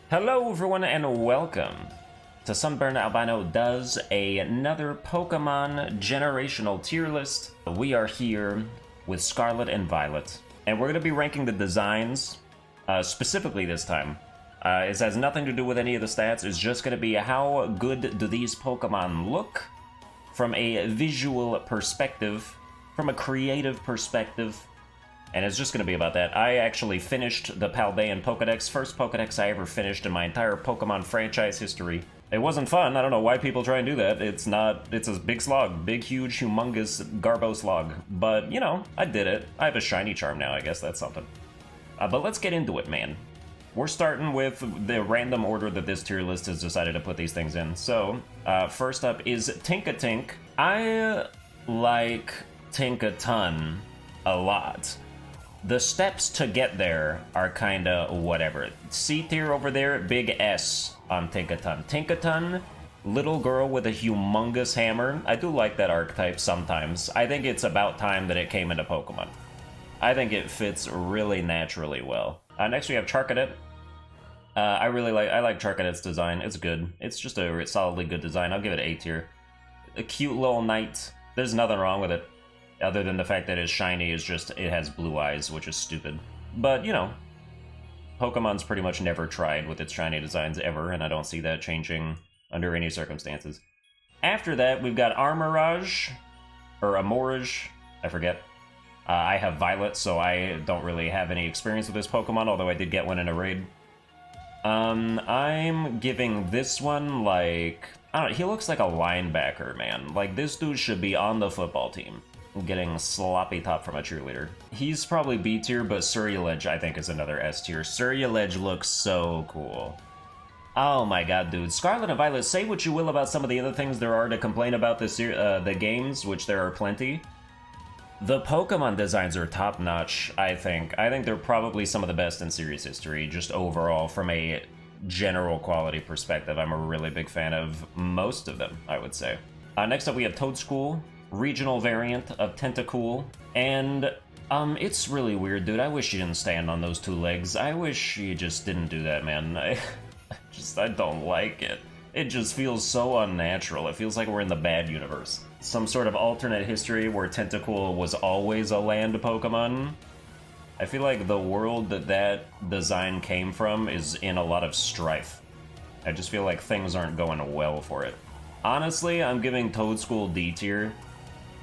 Hello everyone and welcome to Sunburned Albino does another Pokemon generational tier list. We are here with Scarlet and Violet, and we're going to be ranking the designs, specifically this time. It has nothing to do with any of the stats, it's just going to be how good do these Pokemon look from a visual perspective, from a creative perspective, and it's just going to be about that. I actually finished the Paldean Pokedex, first Pokedex I ever finished in my entire Pokemon franchise history. It wasn't fun, I don't know why people try and do that. It's a big slog, big, huge, humongous Garbo slog. But, you know, I did it. I have a shiny charm now, I guess that's something. But let's get into it, man. We're starting with the random order that this tier list has decided to put these things in. So, first up is Tinkatink. I like Tinkaton a lot. The steps to get there are kinda whatever. C tier over there, big S on Tinkaton. Tinkaton, little girl with a humongous hammer. I do like that archetype sometimes. I think it's about time that it came into Pokemon. I think it fits really naturally well. Next we have Charcadet. I like Charcadet's design. It's good. It's just a solidly good design. I'll give it A tier. A cute little knight. There's nothing wrong with it. Other than the fact that it's shiny is just, it has blue eyes, which is stupid. But, you know, Pokemon's pretty much never tried with its shiny designs ever, and I don't see that changing under any circumstances. After that, we've got Armorage, or Amorage, I forget. I have Violet, so I don't really have any experience with this Pokemon, although I did get one in a raid. I'm giving this one, like, I don't know, he looks like a linebacker, man. Like, this dude should be on the football team. Getting sloppy top from a cheerleader. He's probably B tier, but Suryaledge I think is another S tier. Suryaledge looks so cool. Oh my god, dude. Scarlet and Violet, say what you will about some of the other things there are to complain about this the games, which there are plenty. The Pokemon designs are top-notch, I think. I think they're probably some of the best in series history, just overall, from a general quality perspective. I'm a really big fan of most of them, I would say. Next up we have Toadschool. Regional variant of Tentacool, and it's really weird, dude. I wish you didn't stand on those two legs. I wish you just didn't do that, man. I don't like it. It just feels so unnatural. It feels like we're in the bad universe. Some sort of alternate history where Tentacool was always a land Pokemon. I feel like the world that design came from is in a lot of strife. I just feel like things aren't going well for it. Honestly, I'm giving Toadschool D tier.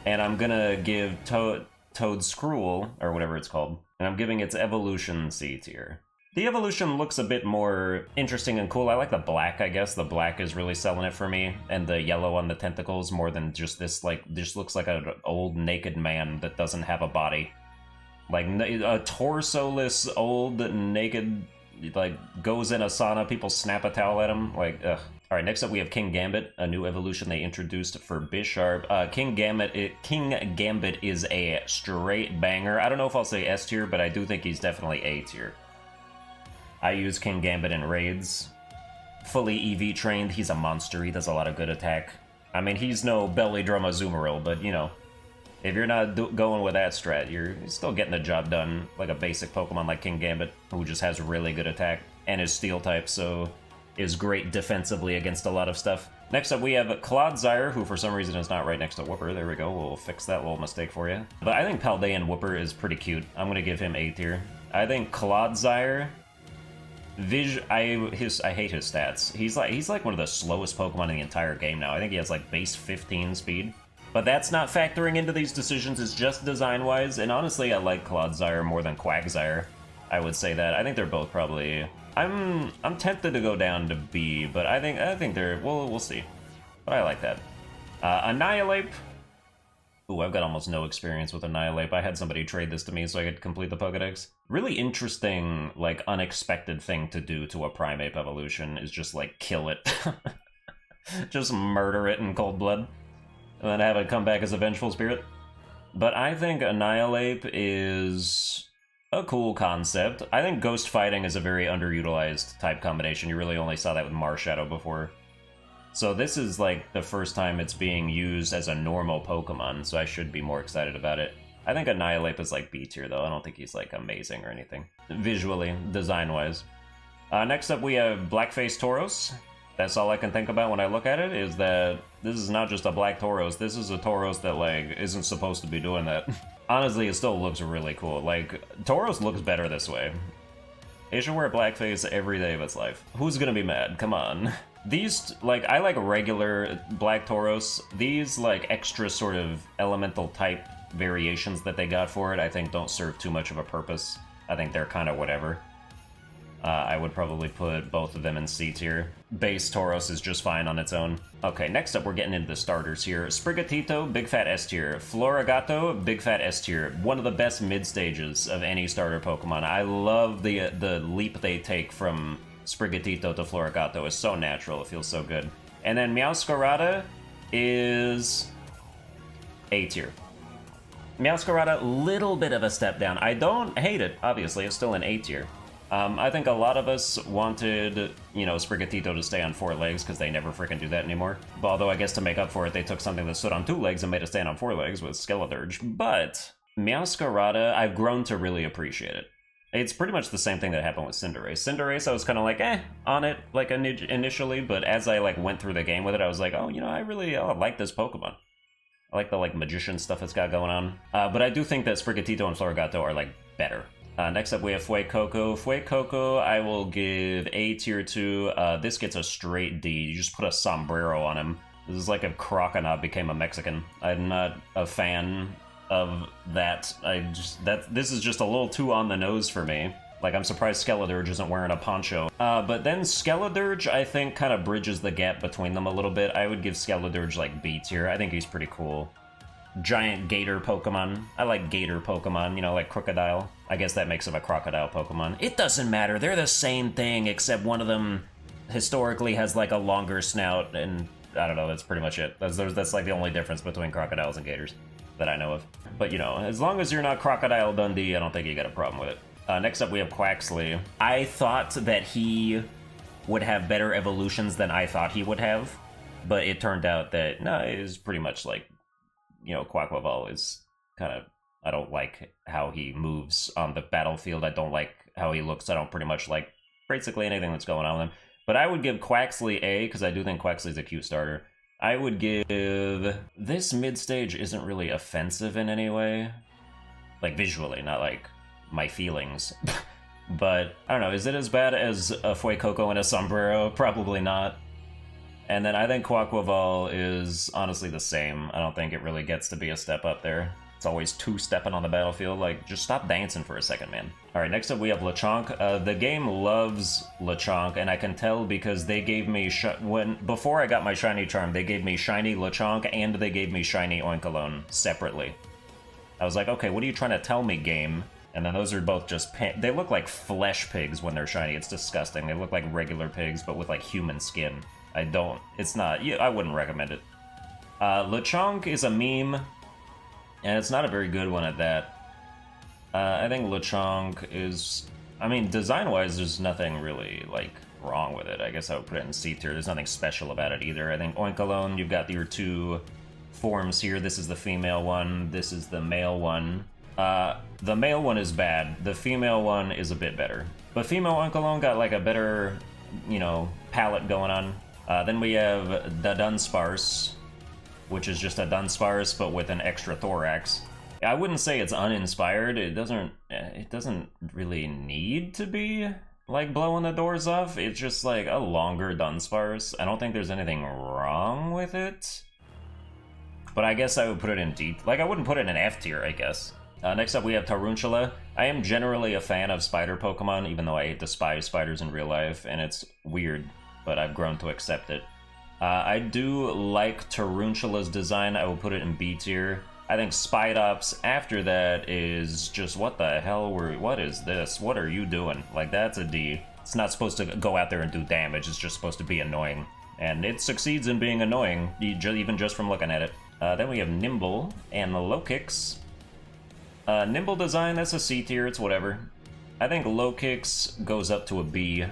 And I'm gonna give Toadscruel, or whatever it's called, and I'm giving its evolution C tier. The evolution looks a bit more interesting and cool. I like the black, I guess. The black is really selling it for me, and the yellow on the tentacles more than just this, like, just looks like an old naked man that doesn't have a body. Like, a torso-less, old, naked, like, goes in a sauna, people snap a towel at him, like, ugh. Alright, next up we have King Gambit, a new evolution they introduced for Bisharp. King Gambit is a straight banger. I don't know if I'll say S tier, but I do think he's definitely A tier. I use King Gambit in raids. Fully EV trained, he's a monster, he does a lot of good attack. I mean, he's no Belly Drum Azumarill, but you know, if you're not going with that strat, you're still getting the job done like a basic Pokemon like King Gambit, who just has really good attack, and is Steel type, so is great defensively against a lot of stuff. Next up we have Clodsire, who for some reason is not right next to Whooper. There we go, we'll fix that little mistake for you. But I think Paldean Whooper is pretty cute. I'm gonna give him A tier. I think Clodsire, I hate his stats. He's like one of the slowest Pokemon in the entire game now. I think he has like base 15 speed. But that's not factoring into these decisions, it's just design-wise, and honestly I like Clodsire more than Quagsire. I would say that. I think they're both probably... I'm tempted to go down to B, but I think they're... we'll see. But I like that. Annihilape. Ooh, I've got almost no experience with Annihilape. I had somebody trade this to me so I could complete the Pokedex. Really interesting, like, unexpected thing to do to a Primeape evolution is just, like, kill it. Just murder it in cold blood. And then have it come back as a vengeful spirit. But I think Annihilape is a cool concept. I think Ghost Fighting is a very underutilized type combination. You really only saw that with Marshadow before. So this is like the first time it's being used as a normal Pokemon, so I should be more excited about it. I think Annihilape is like B tier though. I don't think he's like amazing or anything. Visually, design-wise. Next up, we have Blackface Tauros. That's all I can think about when I look at it, is that this is not just a black Tauros, this is a Tauros that, like, isn't supposed to be doing that. Honestly, it still looks really cool. Like, Tauros looks better this way. It should wear blackface every day of its life. Who's gonna be mad? Come on. These, like, I like regular black Tauros. These, like, extra sort of elemental type variations that they got for it, I think don't serve too much of a purpose. I think they're kind of whatever. I would probably put both of them in C tier. Base Tauros is just fine on its own. Okay, next up we're getting into the starters here. Sprigatito, big fat S tier. Floragato, big fat S tier. One of the best mid stages of any starter Pokemon. I love the leap they take from Sprigatito to Floragato. It's so natural, it feels so good. And then Meowscarada is A tier. Meowscarada, little bit of a step down. I don't hate it, obviously, it's still an A tier. I think a lot of us wanted, you know, Sprigatito to stay on 4 legs, because they never freaking do that anymore. But although I guess to make up for it, they took something that stood on 2 legs and made it stand on 4 legs with Skeledirge. But Meowscarada, I've grown to really appreciate it. It's pretty much the same thing that happened with Cinderace. Cinderace, I was kind of like, on it, like, initially, but as I, like, went through the game with it, I was like, oh, you know, I like this Pokemon. I like the, like, magician stuff it's got going on. But I do think that Sprigatito and Floragato are, like, better. Next up, we have Fuecoco. Fuecoco, I will give A tier to. This gets a straight D. You just put a sombrero on him. This is like if Croconaw became a Mexican. I'm not a fan of that. This is just a little too on the nose for me. Like, I'm surprised Skeledirge isn't wearing a poncho. But then Skeledirge, I think, kind of bridges the gap between them a little bit. I would give Skeledirge, like, B tier. I think he's pretty cool. Giant gator Pokemon. I like gator Pokemon, you know, like Crocodile. I guess that makes him a crocodile Pokemon. It doesn't matter, they're the same thing, except one of them historically has like a longer snout, and I don't know, that's pretty much it. That's like the only difference between crocodiles and gators that I know of. But you know, as long as you're not Crocodile Dundee, I don't think you got a problem with it. Next up we have Quaxley. I thought that he would have better evolutions than I thought he would have, but it turned out that, no, it is pretty much like, you know, Quaquaval is kind of, I don't like how he moves on the battlefield. I don't like how he looks. I don't pretty much like basically anything that's going on with him. But I would give Quaxley A, because I do think Quaxley's a cute starter. I would give... This mid-stage isn't really offensive in any way. Like, visually, not like my feelings. But, I don't know, is it as bad as a Fuecoco and a Sombrero? Probably not. And then I think Quaquaval is honestly the same. I don't think it really gets to be a step up there. It's always 2-stepping on the battlefield. Like, just stop dancing for a second, man. Alright, next up we have Lechonk. The game loves Lechonk, and I can tell because they gave me... Before I got my Shiny Charm, they gave me Shiny Lechonk, and they gave me Shiny Oinkologne separately. I was like, okay, what are you trying to tell me, game? And then those are both just... They look like flesh pigs when they're shiny. It's disgusting. They look like regular pigs, but with, like, human skin. It's not, I wouldn't recommend it. Lechonk is a meme, and it's not a very good one at that. I think Lechonk is, I mean, design-wise, there's nothing really, like, wrong with it. I guess I would put it in C tier. There's nothing special about it either. I think Oinkologne, you've got your 2 forms here. This is the female one, this is the male one. The male one is bad. The female one is a bit better. But female Oinkologne got, like, a better, you know, palette going on. Then we have the Dunsparce, which is just a Dunsparce, but with an extra thorax. I wouldn't say it's uninspired. It doesn't really need to be, like, blowing the doors off. It's just, like, a longer Dunsparce. I don't think there's anything wrong with it. But I guess I would put it in D. Like, I wouldn't put it in F tier, I guess. Next up, we have Tarountula. I am generally a fan of spider Pokemon, even though I despise spiders in real life, and it's weird, but I've grown to accept it. I do like Tarountula's design. I will put it in B tier. I think Spidops after that is just, what the hell what is this? What are you doing? Like, that's a D. It's not supposed to go out there and do damage. It's just supposed to be annoying. And it succeeds in being annoying, even just from looking at it. Then we have Nimble and the Lokix. Nimble design, that's a C tier, it's whatever. I think Lokix goes up to a B.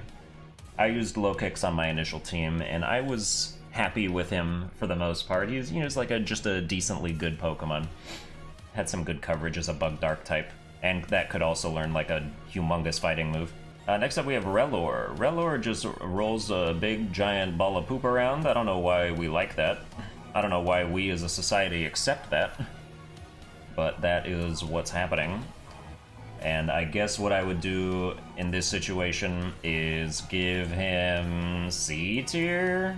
I used Lokix on my initial team, and I was happy with him for the most part. He's, you know, like just a decently good Pokemon. Had some good coverage as a Bug Dark type, and that could also learn like a humongous fighting move. Next up we have Relor. Relor just rolls a big giant ball of poop around. I don't know why we like that. I don't know why we as a society accept that. But that is what's happening. And I guess what I would do in this situation is give him C tier?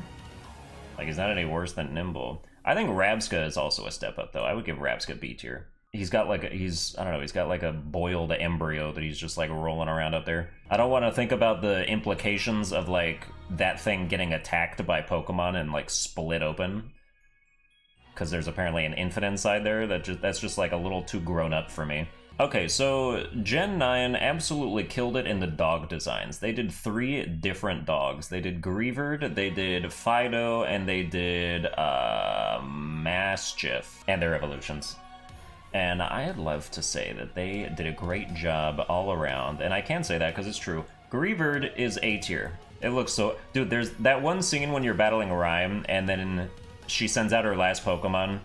Like, he's not any worse than Nimble. I think Rabska is also a step up, though. I would give Rabska B tier. He's got like I don't know, he's got like a boiled embryo that he's just like rolling around up there. I don't want to think about the implications of like that thing getting attacked by Pokemon and like split open. Because there's apparently an infant inside there that's just like a little too grown up for me. Okay, so Gen 9 absolutely killed it in the dog designs. They did 3 different dogs. They did Greavard, they did Fido, and they did Mastiff, and their evolutions. And I'd love to say that they did a great job all around, and I can say that because it's true. Greavard is A tier. It looks so... Dude, there's that one scene when you're battling Rhyme, and then she sends out her last Pokemon,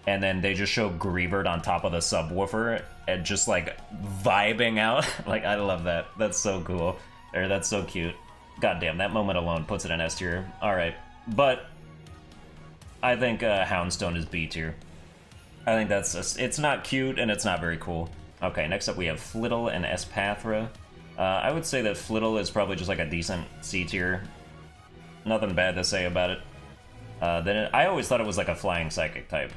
and then they just show Greavard on top of the subwoofer, and just, like, vibing out. Like, I love that. That's so cool. Or that's so cute. Goddamn, that moment alone puts it in S tier. Alright, but I think Houndstone is B tier. I think it's not cute and it's not very cool. Okay, next up we have Flittle and Espathra. I would say that Flittle is probably just like a decent C tier. Nothing bad to say about it. I always thought it was like a flying psychic type.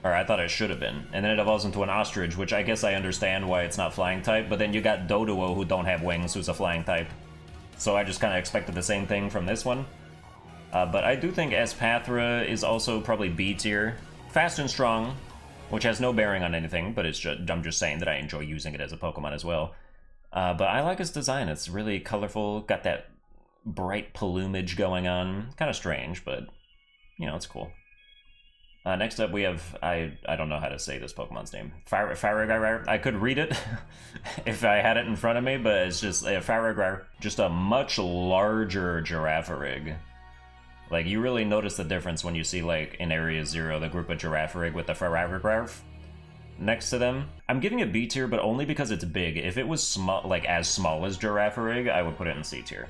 Or I thought it should have been. And then it evolves into an ostrich, which I guess I understand why it's not flying type, but then you got Doduo who don't have wings, who's a flying type. So I just kind of expected the same thing from this one. But I do think Espathra is also probably B tier. Fast and strong, which has no bearing on anything, but I'm just saying that I enjoy using it as a Pokemon as well. But I like its design. It's really colorful, got that bright plumage going on. Kind of strange, but, you know, it's cool. Next up we have, I don't know how to say this Pokemon's name. Faragrar. I could read it if I had it in front of me, but it's just Faragrar. Just a much larger Girafarig. Like, you really notice the difference when you see, like, in Area 0, the group of Girafarig with the Faragrar next to them. I'm giving it B tier, but only because it's big. If it was small, like, as small as Girafarig, I would put it in C tier.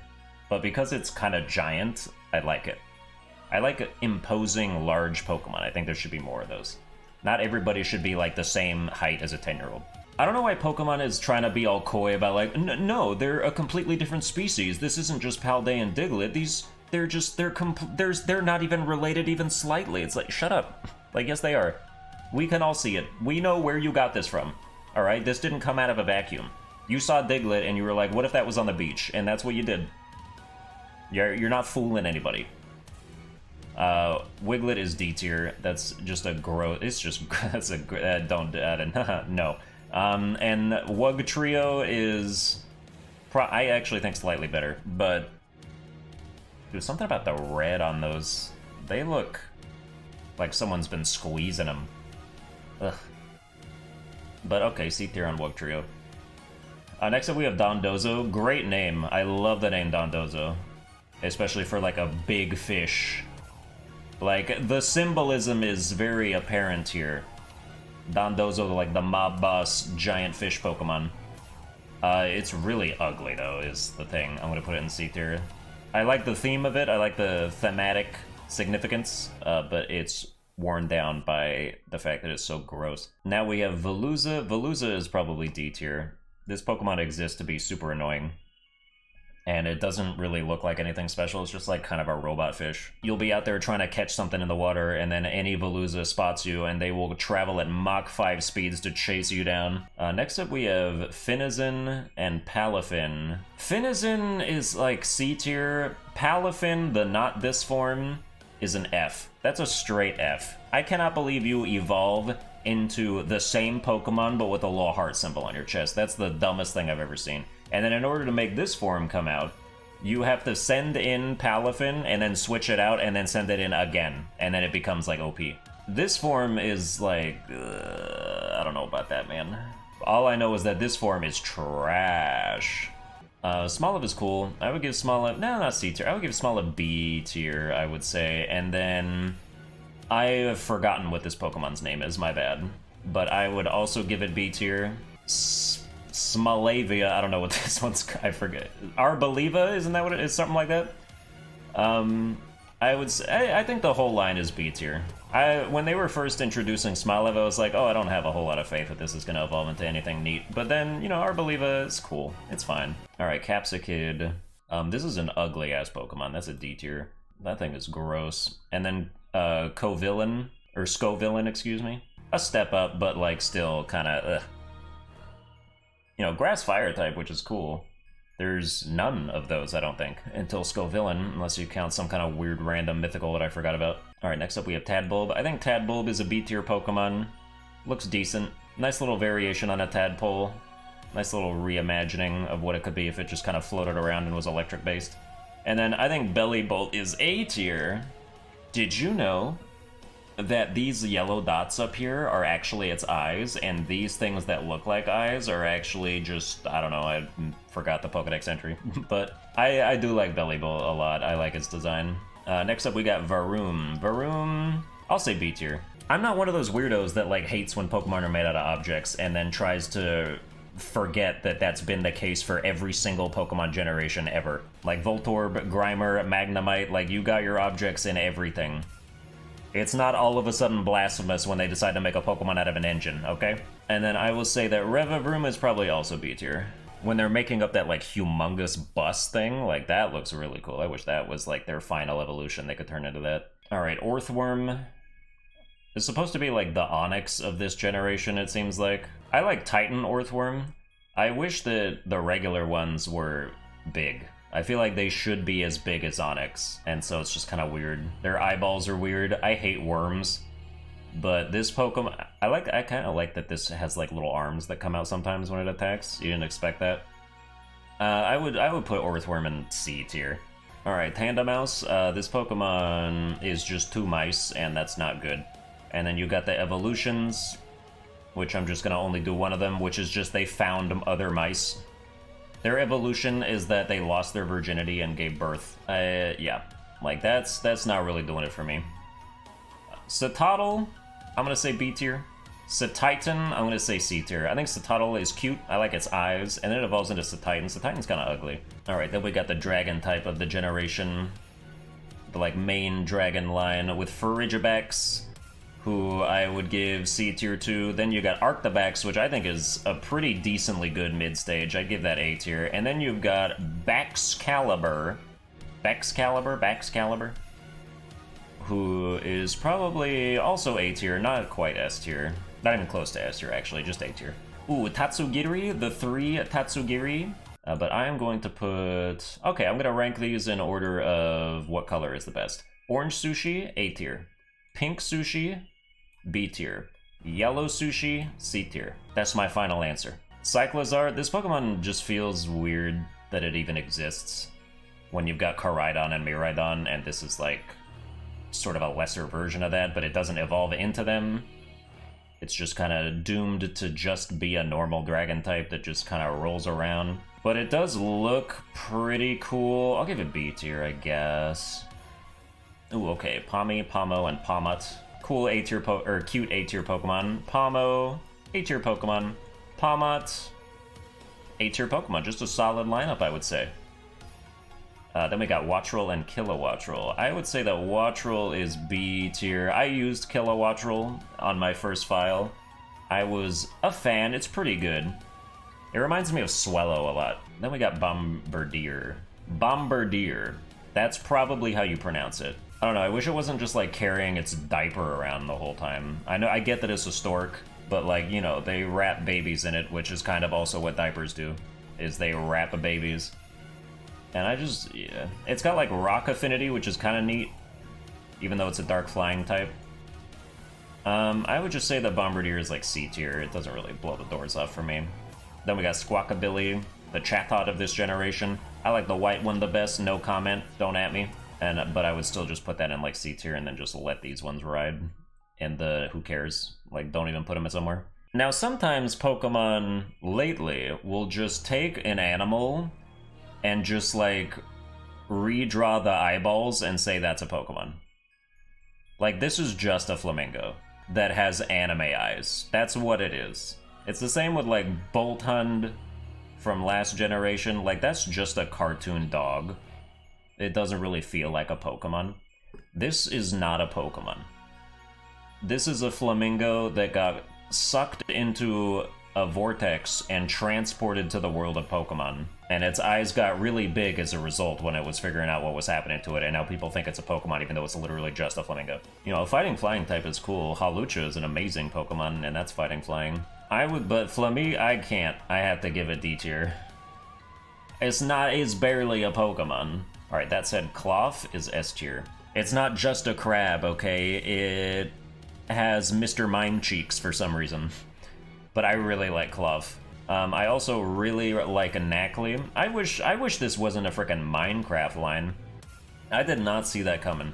But because it's kind of giant, I like it. I like imposing large Pokemon. I think there should be more of those. Not everybody should be, like, the same height as a 10-year-old. I don't know why Pokemon is trying to be all coy about, like, no, they're a completely different species. This isn't just Paldea and Diglett. They're not even related even slightly. It's like, shut up. Like, yes, they are. We can all see it. We know where you got this from. All right? This didn't come out of a vacuum. You saw Diglett and you were like, what if that was on the beach? And that's what you did. You're not fooling anybody. Wiglet is D tier. That's just a gross... It's just... That's a... no. And Wugtrio is... I actually think slightly better, but... Dude, something about the red on those. They look like someone's been squeezing them. Ugh. But okay, C tier on Wugtrio. Next up we have Dondozo. Great name. I love the name Dondozo. Especially for like a big fish. Like, the symbolism is very apparent here. Dondozo, like the mob boss giant fish Pokemon. It's really ugly though, is the thing. I'm gonna put it in C tier. I like the theme of it, I like the thematic significance, but it's worn down by the fact that it's so gross. Now we have Veluza. Veluza is probably D tier. This Pokemon exists to be super annoying. And it doesn't really look like anything special, it's just like kind of a robot fish. You'll be out there trying to catch something in the water, and then any Veluza spots you, and they will travel at Mach 5 speeds to chase you down. Next up we have Finizen and Palafin. Finizen is like C tier. Palafin, the not this form, is an F. That's a straight F. I cannot believe you evolve into the same Pokemon, but with a little heart symbol on your chest. That's the dumbest thing I've ever seen. And then in order to make this form come out, you have to send in Palafin and then switch it out and then send it in again. And then it becomes like OP. This form is like, I don't know about that, man. All I know is that this form is trash. Smoliv is cool. I would give Smoliv, no, not C tier. I would give Smoliv B tier, I would say. And then I have forgotten what this Pokemon's name is, my bad. But I would also give it B tier. Smalavia, I don't know what this one's, I forget. Arboliva, isn't that what it is? Something like that? I would say, I think the whole line is B tier. When they were first introducing Smilev, I was like, oh, I don't have a whole lot of faith that this is going to evolve into anything neat. But then, you know, Arboliva is cool. It's fine. Alright, Capsicid. This is an ugly-ass Pokemon. That's a D tier. That thing is gross. And then, Covillain, or Scovillain, excuse me. A step up, but, like, still kind of, ugh. You know, Grass-Fire type, which is cool. There's none of those, I don't think, until Scovillain, unless you count some kind of weird random mythical that I forgot about. Alright, next up we have Tadbulb. I think Tadbulb is a B-tier Pokemon. Looks decent. Nice little variation on a Tadpole. Nice little reimagining of what it could be if it just kind of floated around and was electric-based. And then I think Bellibolt is A tier. Did you know that these yellow dots up here are actually its eyes, and these things that look like eyes are actually just, I don't know, I forgot the Pokedex entry. But I do like Bellibolt a lot. I like its design. Next up we got Varoom. Varoom, I'll say B tier. I'm not one of those weirdos that like hates when Pokemon are made out of objects and then tries to forget that that's been the case for every single Pokemon generation ever. Like Voltorb, Grimer, Magnemite, like you got your objects in everything. It's not all of a sudden blasphemous when they decide to make a Pokemon out of an engine, okay? And then I will say that Revavroom is probably also B tier. When they're making up that like humongous bus thing, like that looks really cool. I wish that was like their final evolution. They could turn into that. Alright, Orthworm is supposed to be like the Onix of this generation, it seems like. I like Titan Orthworm. I wish that the regular ones were big. I feel like they should be as big as Onix, and so it's just kind of weird. Their eyeballs are weird. I hate worms, but this Pokemon, I kind of like that this has like little arms that come out sometimes when it attacks. You didn't expect that. I would put Orthworm in C tier. All right, Tandemaus. This Pokemon is just 2 mice, and that's not good. And then you got the evolutions, which I'm just gonna only do one of them, which is just they found other mice. Their evolution is that they lost their virginity and gave birth. Yeah, like that's not really doing it for me. Citadel, I'm gonna say B tier. Cetitan, I'm gonna say C tier. I think Citadel is cute. I like its eyes, and then it evolves into Cetitan. Cetitan's kind of ugly. All right, then we got the dragon type of the generation, the like main dragon line with Frigibax, who I would give C tier to. Then you got Arctobax, which I think is a pretty decently good mid-stage. I'd give that A tier. And then you've got Baxcalibur, who is probably also A tier, not quite S tier. Not even close to S tier, actually, just A tier. Ooh, Tatsugiri, the 3 Tatsugiri. But I am going to put... Okay, I'm going to rank these in order of what color is the best. Orange Sushi, A tier. Pink Sushi, B tier. Yellow Sushi, C tier. That's my final answer. Cyclizar, this Pokemon just feels weird that it even exists when you've got Koraidon and Miraidon, and this is like sort of a lesser version of that, but it doesn't evolve into them. It's just kind of doomed to just be a normal dragon type that just kind of rolls around. But it does look pretty cool. I'll give it B tier, I guess. Ooh, okay. Pawmi, Pawmo, and Pawmot. Cool A-tier or cute A-tier Pokemon. Pawmo, A-tier Pokemon. Pawmot, A-tier Pokemon. Just a solid lineup, I would say. Then we got Wattrel and Kilowattrel. I would say that Wattrel is B tier. I used Kilowattrel on my first file. I was a fan. It's pretty good. It reminds me of Swellow a lot. Then we got Bombardier. Bombardier. That's probably how you pronounce it. I don't know, I wish it wasn't just like carrying its diaper around the whole time. I get that it's a stork, but like, you know, they wrap babies in it, which is kind of also what diapers do, is they wrap babies. And yeah. It's got like rock affinity, which is kind of neat, even though it's a dark flying type. I would just say that Bombardier is like C tier. It doesn't really blow the doors off for me. Then we got Squawkabilly, the Chatot of this generation. I like the white one the best, no comment, don't at me. But I would still just put that in like C tier and then just let these ones ride. And who cares? Like, don't even put them somewhere. Now, sometimes Pokemon lately will just take an animal and just like redraw the eyeballs and say that's a Pokemon. Like, this is just a flamingo that has anime eyes. That's what it is. It's the same with like Bolthund from last generation, like, that's just a cartoon dog. It doesn't really feel like a Pokemon. This is not a Pokemon. This is a flamingo that got sucked into a vortex and transported to the world of Pokemon. And its eyes got really big as a result when it was figuring out what was happening to it, and now people think it's a Pokemon even though it's literally just a flamingo. You know, a fighting flying type is cool. Hawlucha is an amazing Pokemon, and that's fighting flying. But Flami, I can't. I have to give it D tier. It's barely a Pokemon. Alright, that said, Cloth is S tier. It's not just a crab, okay? It has Mr. Mime cheeks for some reason. But I really like Cloth. I also really like a Knackley. I wish this wasn't a frickin' Minecraft line. I did not see that coming.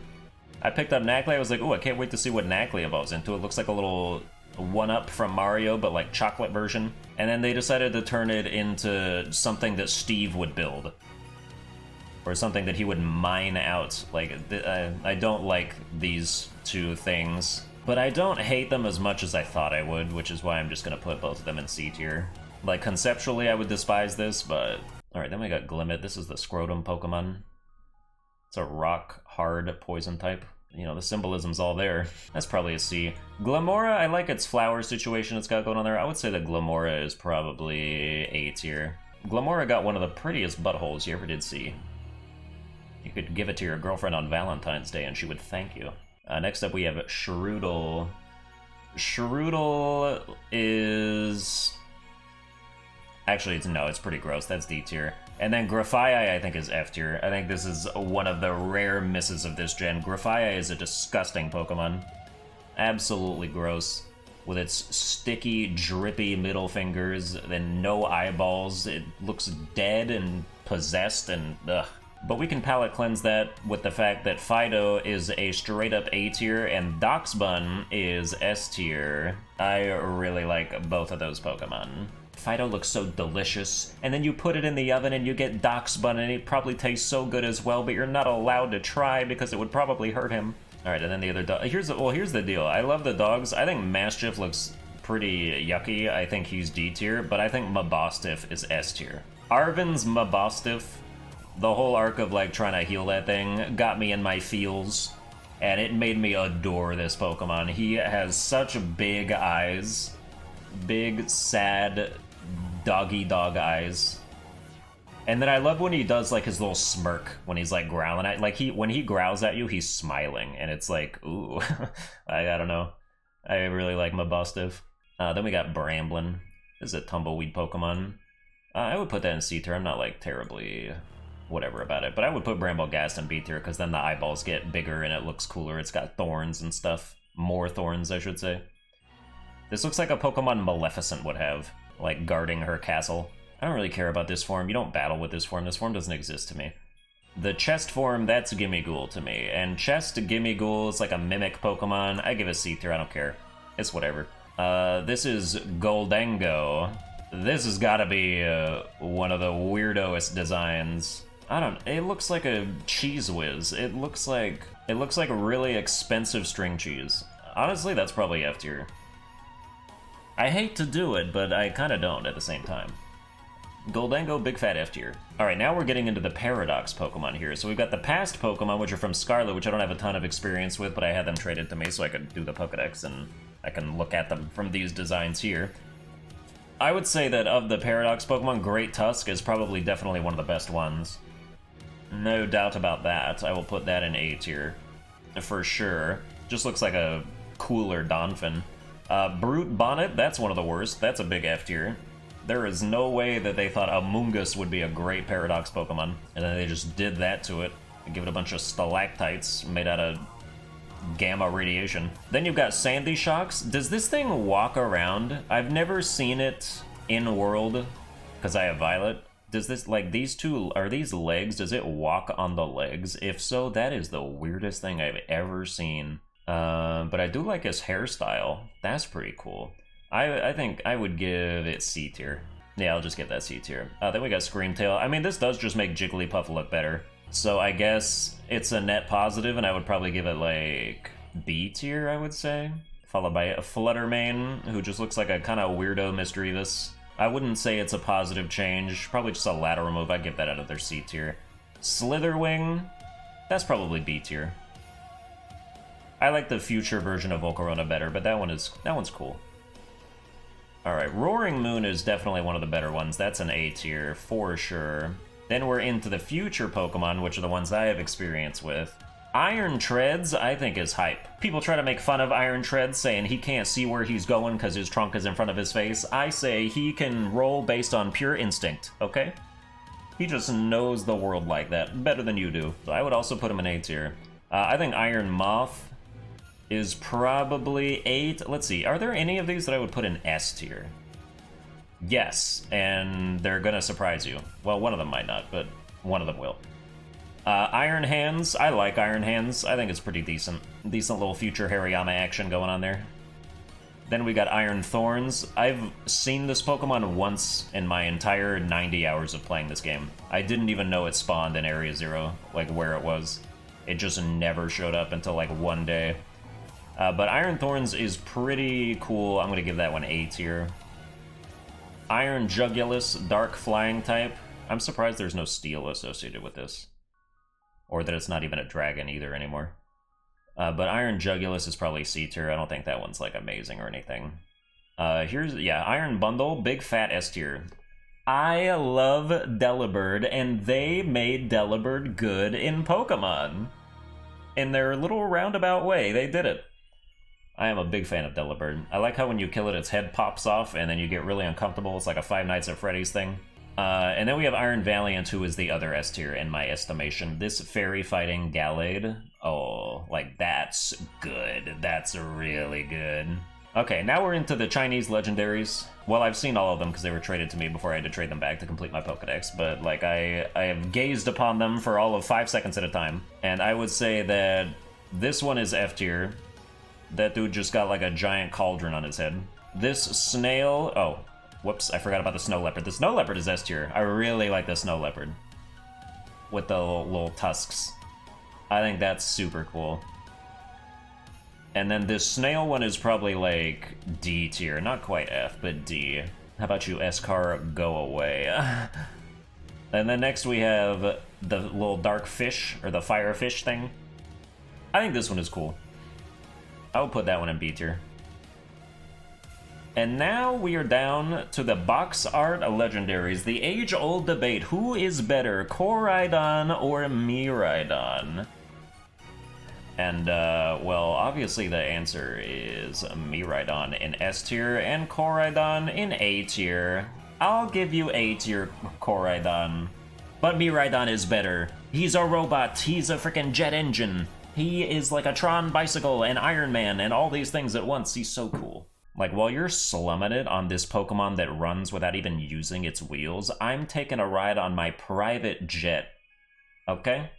I picked up Knackley, I was like, ooh, I can't wait to see what Knackley evolves into. It looks like a little one-up from Mario, but like chocolate version. And then they decided to turn it into something that Steve would build. Or something that he would mine out. Like, I don't like these two things. But I don't hate them as much as I thought I would, which is why I'm just gonna put both of them in C tier. Like, conceptually, I would despise this, but... Alright, then we got Glimmet. This is the Scrotum Pokemon. It's a rock-hard poison type. You know, the symbolism's all there. That's probably a C. Glamora, I like its flower situation it's got going on there. I would say that Glamora is probably A tier. Glamora got one of the prettiest buttholes you ever did see. You could give it to your girlfriend on Valentine's Day and she would thank you. Next up we have Shroodle. Shroodle is... Actually, it's pretty gross. That's D tier. And then Grafaiai, I think, is F tier. I think this is one of the rare misses of this gen. Grafaiai is a disgusting Pokemon. Absolutely gross. With its sticky, drippy middle fingers, then no eyeballs. It looks dead and possessed and ugh. But we can palate cleanse that with the fact that Fido is a straight-up A tier and Doxbun is S tier. I really like both of those Pokemon. Fido looks so delicious, and then you put it in the oven and you get Doxbun and it probably tastes so good as well, but you're not allowed to try because it would probably hurt him. Alright, and then the other dog. Here's the deal. I love the dogs. I think Mastiff looks pretty yucky. I think he's D tier, but I think Mabostiff is S tier. Arven's Mabostiff, the whole arc of like trying to heal that thing, got me in my feels, and it made me adore this Pokemon. He has such big eyes. Big, sad, doggy dog eyes. And then I love when he does like his little smirk when he's like growling at, like when he growls at you, he's smiling, and it's like, ooh. I don't know. I really like Mabostiff. Then we got Bramblin. This is a tumbleweed Pokemon. I would put that in C tier. I'm not like terribly whatever about it, but I would put Bramble-Ghast in B tier because then the eyeballs get bigger and it looks cooler. It's got thorns and stuff. More thorns, I should say. This looks like a Pokemon Maleficent would have, like guarding her castle. I don't really care about this form. You don't battle with this form. This form doesn't exist to me. The chest form, that's Gimmighoul to me. And chest Gimmighoul is like a mimic Pokemon. I give it C tier, I don't care. It's whatever. This is Goldango. This has gotta be one of the weirdoest designs. It looks like a Cheese Whiz. It looks like a really expensive string cheese. Honestly, that's probably F tier. I hate to do it, but I kinda don't at the same time. Goldango, big fat F tier. Alright, now we're getting into the Paradox Pokemon here. So we've got the past Pokemon, which are from Scarlet, which I don't have a ton of experience with, but I had them traded to me so I could do the Pokedex, and I can look at them from these designs here. I would say that of the Paradox Pokemon, Great Tusk is probably definitely one of the best ones. No doubt about that. I will put that in A tier. For sure. Just looks like a cooler Donphin. Brute Bonnet, that's one of the worst. That's a big F tier. There is no way that they thought Amoonguss would be a great Paradox Pokemon, and then they just did that to it. They give it a bunch of stalactites made out of gamma radiation. Then you've got Sandy Shocks. Does this thing walk around? I've never seen it in world, because I have Violet. Does this, like, these two, are these legs? Does it walk on the legs? If so, that is the weirdest thing I've ever seen. But I do like his hairstyle. That's pretty cool. I think I would give it C tier. Yeah, I'll just get that C tier. Then we got Screamtail. I mean, this does just make Jigglypuff look better. So I guess it's a net positive, and I would probably give it, like, B tier, I would say. Followed by a Fluttermane, who just looks like a kind of weirdo Misdreavus. I wouldn't say it's a positive change. Probably just a lateral move. I'd give that another C tier. Slitherwing, that's probably B tier. I like the future version of Volcarona better, but that one's cool. Alright, Roaring Moon is definitely one of the better ones. That's an A tier, for sure. Then we're into the future Pokemon, which are the ones I have experience with. Iron Treads, I think, is hype. People try to make fun of Iron Treads, saying he can't see where he's going because his trunk is in front of his face. I say he can roll based on pure instinct, okay? He just knows the world like that, better than you do. So I would also put him in A tier. I think Iron Moth is probably 8. Let's see, are there any of these that I would put in S tier? Yes, and they're gonna surprise you. Well, one of them might not, but one of them will. Iron Hands, I like Iron Hands. I think it's pretty decent. Decent little future Hariyama action going on there. Then we got Iron Thorns. I've seen this Pokemon once in my entire 90 hours of playing this game. I didn't even know it spawned in Area 0, like where it was. It just never showed up until like one day. But Iron Thorns is pretty cool. I'm gonna give that one A tier. Iron Jugulus, Dark Flying type. I'm surprised there's no Steel associated with this. Or that it's not even a dragon either anymore. But Iron Jugulus is probably C tier. I don't think that one's like amazing or anything. Iron Bundle, big fat S tier. I love Delibird, and they made Delibird good in Pokemon. In their little roundabout way, they did it. I am a big fan of Delibird. I like how when you kill it, its head pops off, and then you get really uncomfortable. It's like a Five Nights at Freddy's thing. And then we have Iron Valiant, who is the other S tier in my estimation. This fairy fighting Gallade, oh, like that's good. That's really good. Okay, now we're into the Chinese legendaries. Well, I've seen all of them because they were traded to me before I had to trade them back to complete my Pokedex, but like I have gazed upon them for all of 5 seconds at a time, and I would say that this one is F tier. That dude just got like a giant cauldron on his head. This snail, oh, whoops, I forgot about the snow leopard. The snow leopard is S tier. I really like the snow leopard with the little tusks. I think that's super cool. And then this snail one is probably like D tier. Not quite F, but D. How about you, Escar, go away. And then next we have the little dark fish, or the fire fish thing. I think this one is cool. I would put that one in B tier. And now we are down to the box art legendaries. The age-old debate, who is better, Koraidon or Miraidon? And, well, obviously the answer is Miraidon in S tier and Koraidon in A tier. I'll give you A tier, Koraidon. But Miraidon is better. He's a robot, he's a freaking jet engine. He is like a Tron bicycle and Iron Man and all these things at once. He's so cool. Like, while you're slumming it on this Pokemon that runs without even using its wheels, I'm taking a ride on my private jet. Okay?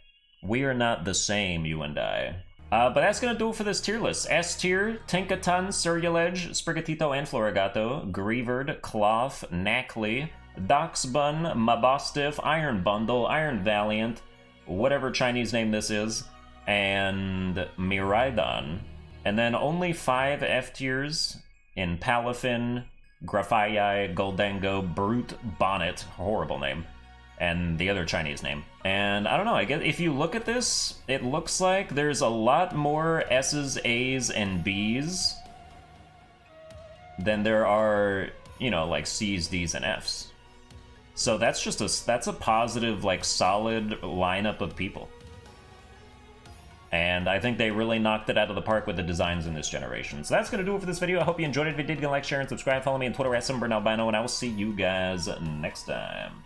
We are not the same, you and I. But that's gonna do it for this tier list. S tier, Tinkaton, Surulege, Sprigatito and Florigato, Greavard, Cloth, Knackley, Doxbun, Mabostiff, Iron Bundle, Iron Valiant, whatever Chinese name this is, and Miraidon. And then only 5 F tiers in Palafin, Grafaiai, Goldango, Brute, Bonnet, horrible name, and the other Chinese name. And I don't know, I guess if you look at this, it looks like there's a lot more S's, A's, and B's than there are, you know, like C's, D's, and F's. So that's just that's a positive, like, solid lineup of people. And I think they really knocked it out of the park with the designs in this generation. So that's going to do it for this video. I hope you enjoyed it. If you did, you can like, share, and subscribe. Follow me on Twitter at Sunburned Albino, and I will see you guys next time.